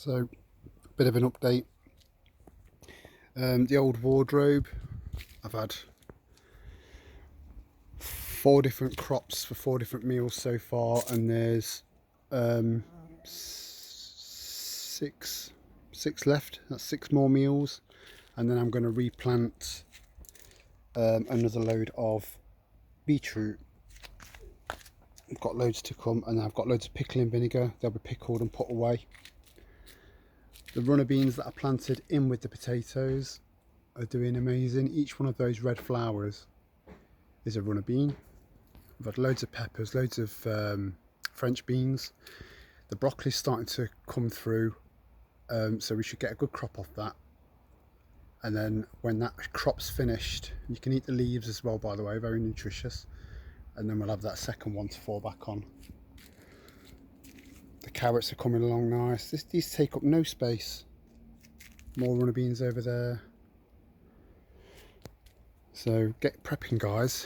So, a bit of an update. The old wardrobe, I've had 4 different crops for 4 different meals so far, and there's six left. That's 6 more meals, and then I'm going to replant another load of beetroot. I've got loads to come, and I've got loads of pickling vinegar. They'll be pickled and put away. The runner beans that I planted in with the potatoes are doing amazing. Each one of those red flowers is a runner bean. I've had loads of peppers, loads of French beans. The broccoli's starting to come through, so we should get a good crop off that. And then when that crop's finished, you can eat the leaves as well, by the way, very nutritious. And then we'll have that second one to fall back on. The carrots are coming along nice. These take up no space. More runner beans over there. So get prepping, guys.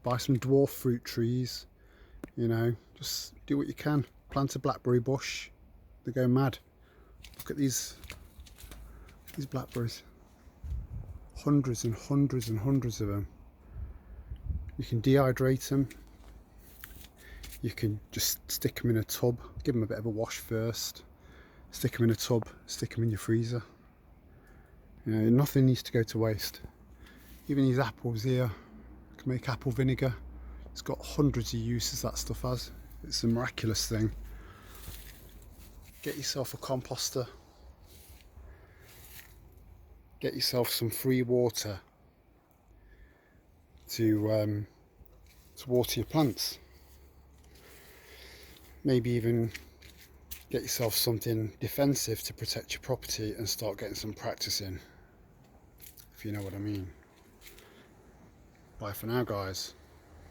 Buy some dwarf fruit trees. You know, just do what you can. Plant a blackberry bush. They go mad. Look at these blackberries. Hundreds and hundreds and hundreds of them. You can dehydrate them. You can just stick them in a tub, give them a bit of a wash first, stick them in a tub, stick them in your freezer. You know, nothing needs to go to waste. Even these apples here, you can make apple vinegar. It's got hundreds of uses, that stuff has. It's a miraculous thing. Get yourself a composter. Get yourself some free water to water your plants. Maybe even get yourself something defensive to protect your property and start getting some practice in, if you know what I mean. Bye for now, guys.